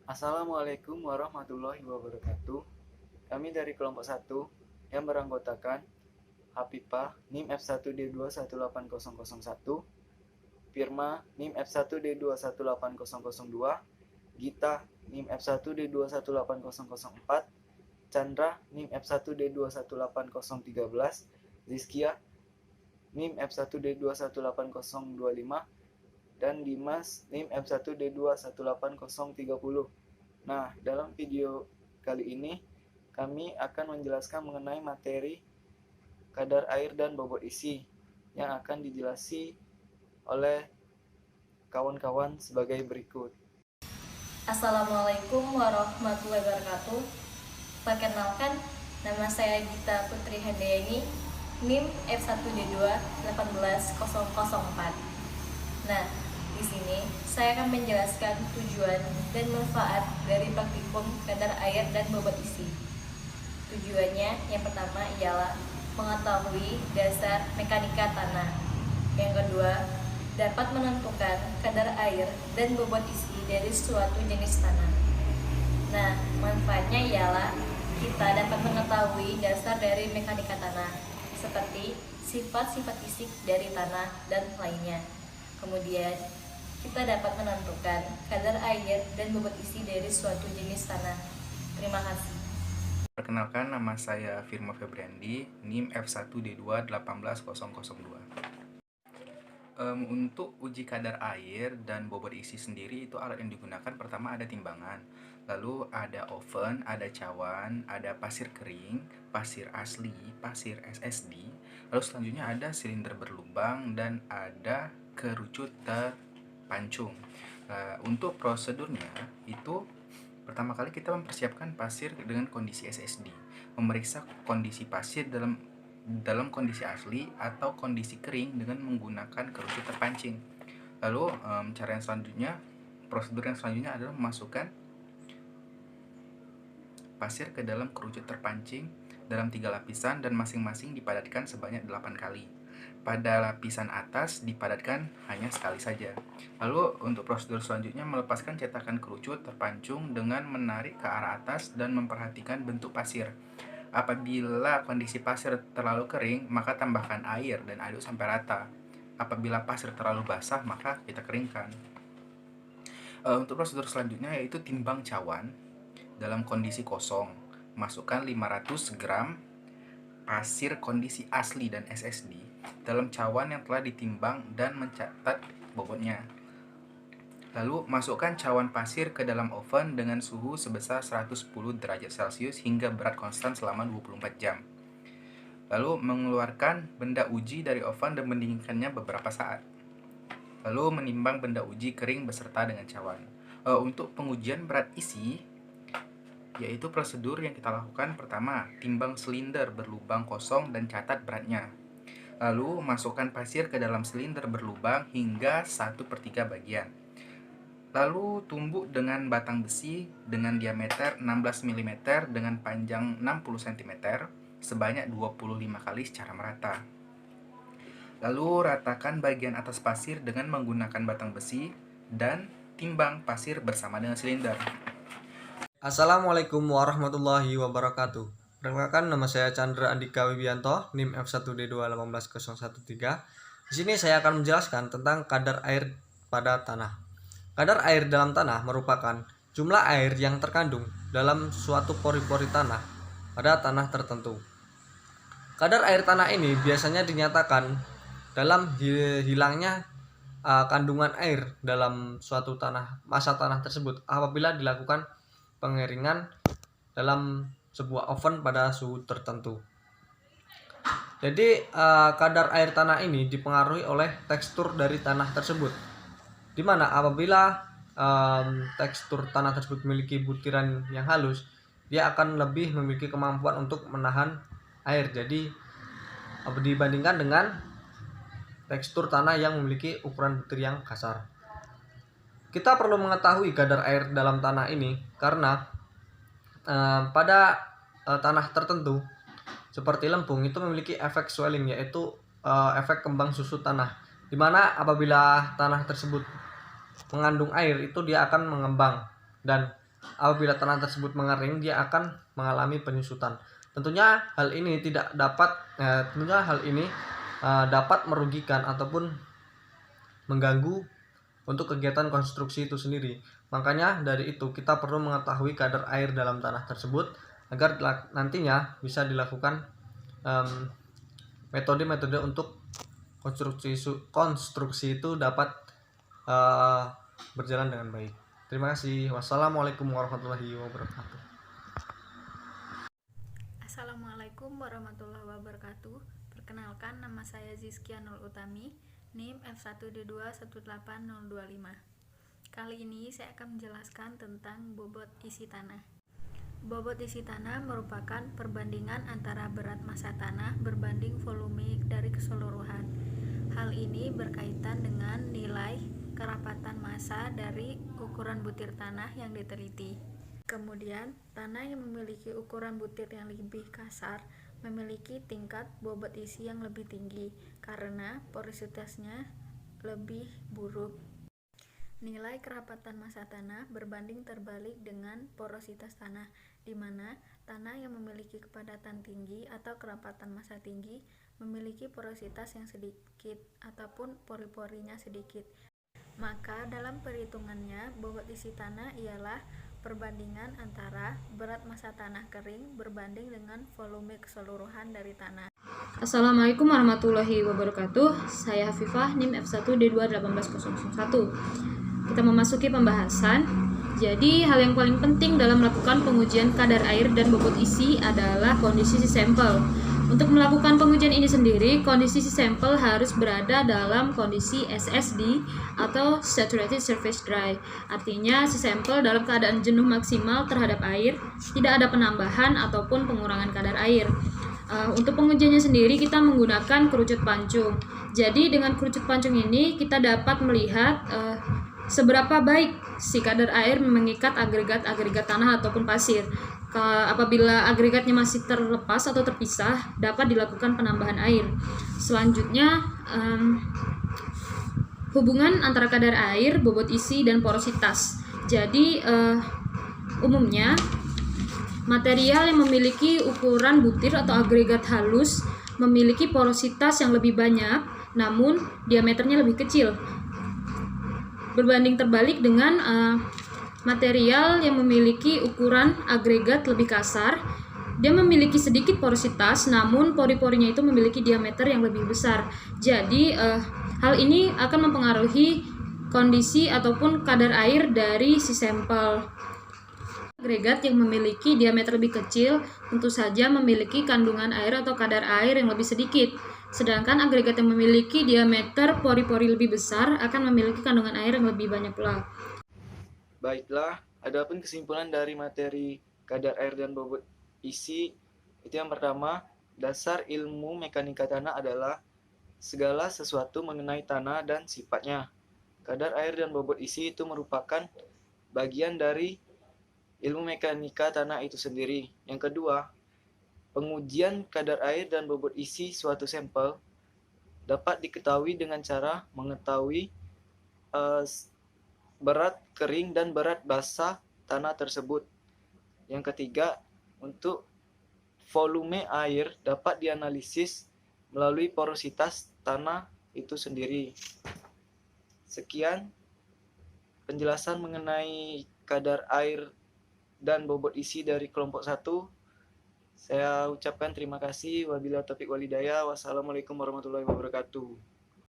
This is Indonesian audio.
Assalamualaikum warahmatullahi wabarakatuh. Kami dari kelompok 1 yang beranggotakan Hapipah NIM F1D218001, Firma NIM F1D218002, Gita NIM F1D218004, Chandra NIM F1D218013, Rizkia NIM F1D218025, dan Dimas NIM F1D218030. Nah, dalam video kali ini kami akan menjelaskan mengenai materi kadar air dan bobot isi yang akan dijelasi oleh kawan-kawan sebagai berikut. Assalamualaikum warahmatullahi wabarakatuh. Perkenalkan, nama saya Gita Putri Handayani, NIM F1D2 18004. Nah, di sini saya akan menjelaskan tujuan dan manfaat dari praktikum kadar air dan bobot isi. Tujuannya yang pertama ialah mengetahui dasar mekanika tanah. Yang kedua, dapat menentukan kadar air dan bobot isi dari suatu jenis tanah. Nah, manfaatnya ialah kita dapat mengetahui dasar dari mekanika tanah, seperti sifat-sifat fisik dari tanah dan lainnya. Kemudian, kita dapat menentukan kadar air dan bobot isi dari suatu jenis tanah. Terima kasih. Perkenalkan, nama saya Firma Febriandi, NIM F1D2 18002. Untuk uji kadar air dan bobot isi sendiri, itu alat yang digunakan pertama ada timbangan, lalu ada oven, ada cawan, ada pasir kering, pasir asli, pasir SSD, lalu selanjutnya ada silinder berlubang dan ada kerucut terpancung. Untuk prosedurnya itu pertama kali kita mempersiapkan pasir dengan kondisi SSD, memeriksa kondisi pasir dalam kondisi asli atau kondisi kering dengan menggunakan kerucut terpancing. Lalu prosedur yang selanjutnya adalah memasukkan pasir ke dalam kerucut terpancing dalam 3 lapisan dan masing-masing dipadatkan sebanyak 8 kali. Pada lapisan atas dipadatkan hanya sekali saja. Lalu untuk prosedur selanjutnya, melepaskan cetakan kerucut terpancung dengan menarik ke arah atas dan memperhatikan bentuk pasir. Apabila kondisi pasir terlalu kering, maka tambahkan air dan aduk sampai rata. Apabila pasir terlalu basah, maka kita keringkan. Untuk prosedur selanjutnya yaitu timbang cawan dalam kondisi kosong. Masukkan 500 gram pasir kondisi asli dan SSD dalam cawan yang telah ditimbang dan mencatat bobotnya. Lalu masukkan cawan pasir ke dalam oven dengan suhu sebesar 110 derajat Celcius hingga berat konstan selama 24 jam. Lalu mengeluarkan benda uji dari oven dan mendinginkannya beberapa saat. Lalu menimbang benda uji kering beserta dengan cawan. Untuk pengujian berat isi, yaitu prosedur yang kita lakukan pertama, timbang silinder berlubang kosong dan catat beratnya. Lalu masukkan pasir ke dalam silinder berlubang hingga 1/3 bagian. Lalu tumbuk dengan batang besi dengan diameter 16 mm dengan panjang 60 cm sebanyak 25 kali secara merata. Lalu ratakan bagian atas pasir dengan menggunakan batang besi dan timbang pasir bersama dengan silinder. Assalamualaikum warahmatullahi wabarakatuh. Perkenalkan, nama saya Chandra Andika Wibianto, NIM F1D2 18013. Di sini saya akan menjelaskan tentang kadar air pada tanah. Kadar air dalam tanah merupakan jumlah air yang terkandung dalam suatu pori-pori tanah pada tanah tertentu. Kadar air tanah ini biasanya dinyatakan dalam hilangnya kandungan air dalam suatu masa tanah tersebut apabila dilakukan pengeringan dalam sebuah oven pada suhu tertentu. Jadi kadar air tanah ini dipengaruhi oleh tekstur dari tanah tersebut, di mana apabila tekstur tanah tersebut memiliki butiran yang halus, dia akan lebih memiliki kemampuan untuk menahan air. Jadi dibandingkan dengan tekstur tanah yang memiliki ukuran butir yang kasar. Kita perlu mengetahui kadar air dalam tanah ini karena pada tanah tertentu seperti lempung itu memiliki efek swelling, yaitu efek kembang susu tanah, di mana apabila tanah tersebut mengandung air itu dia akan mengembang dan apabila tanah tersebut mengering, dia akan mengalami penyusutan. Tentunya hal ini dapat merugikan ataupun mengganggu untuk kegiatan konstruksi itu sendiri. Makanya dari itu kita perlu mengetahui kadar air dalam tanah tersebut agar nantinya bisa dilakukan metode-metode untuk konstruksi itu dapat berjalan dengan baik. Terima kasih. Wassalamualaikum warahmatullahi wabarakatuh. Assalamualaikum warahmatullahi wabarakatuh. Perkenalkan, nama saya Zizkia Nur Utami, NIM F1D218025. Kali ini saya akan menjelaskan tentang bobot isi tanah. Bobot isi tanah merupakan perbandingan antara berat massa tanah berbanding volume dari keseluruhan. Hal ini berkaitan dengan nilai kerapatan massa dari ukuran butir tanah yang diteliti. Kemudian, tanah yang memiliki ukuran butir yang lebih kasar memiliki tingkat bobot isi yang lebih tinggi karena porositasnya lebih buruk. Nilai kerapatan massa tanah berbanding terbalik dengan porositas tanah, di mana tanah yang memiliki kepadatan tinggi atau kerapatan massa tinggi memiliki porositas yang sedikit ataupun pori-porinya sedikit. Maka dalam perhitungannya, bobot isi tanah ialah perbandingan antara berat massa tanah kering berbanding dengan volume keseluruhan dari tanah. Assalamualaikum warahmatullahi wabarakatuh. Saya Hafifah, NIM F1D21801. Kita memasuki pembahasan. Jadi, hal yang paling penting dalam melakukan pengujian kadar air dan bobot isi adalah kondisi si sampel. Untuk melakukan pengujian ini sendiri, kondisi si sampel harus berada dalam kondisi SSD atau Saturated Surface Dry. Artinya, si sampel dalam keadaan jenuh maksimal terhadap air, tidak ada penambahan ataupun pengurangan kadar air. Untuk pengujiannya sendiri kita menggunakan kerucut pancung. Jadi dengan kerucut pancung ini kita dapat melihat seberapa baik si kadar air mengikat agregat-agregat tanah ataupun pasir. Apabila agregatnya masih terlepas atau terpisah, dapat dilakukan penambahan air. Selanjutnya, hubungan antara kadar air, bobot isi, dan porositas. Jadi, umumnya material yang memiliki ukuran butir atau agregat halus memiliki porositas yang lebih banyak, namun diameternya lebih kecil. Berbanding terbalik dengan material yang memiliki ukuran agregat lebih kasar, dia memiliki sedikit porositas, namun pori-porinya itu memiliki diameter yang lebih besar. Jadi, hal ini akan mempengaruhi kondisi ataupun kadar air dari si sampel. Agregat yang memiliki diameter lebih kecil tentu saja memiliki kandungan air atau kadar air yang lebih sedikit. Sedangkan agregat yang memiliki diameter pori-pori lebih besar akan memiliki kandungan air yang lebih banyak pula. Baiklah, adapun kesimpulan dari materi kadar air dan bobot isi, itu yang pertama, dasar ilmu mekanika tanah adalah segala sesuatu mengenai tanah dan sifatnya. Kadar air dan bobot isi itu merupakan bagian dari ilmu mekanika tanah itu sendiri. Yang kedua, pengujian kadar air dan bobot isi suatu sampel dapat diketahui dengan cara mengetahui berat kering dan berat basah tanah tersebut. Yang ketiga, untuk volume air dapat dianalisis melalui porositas tanah itu sendiri. Sekian penjelasan mengenai kadar air dan bobot isi dari kelompok 1. Saya ucapkan terima kasih. Wabillahi taufiq walhidayah. Wassalamualaikum warahmatullahi wabarakatuh.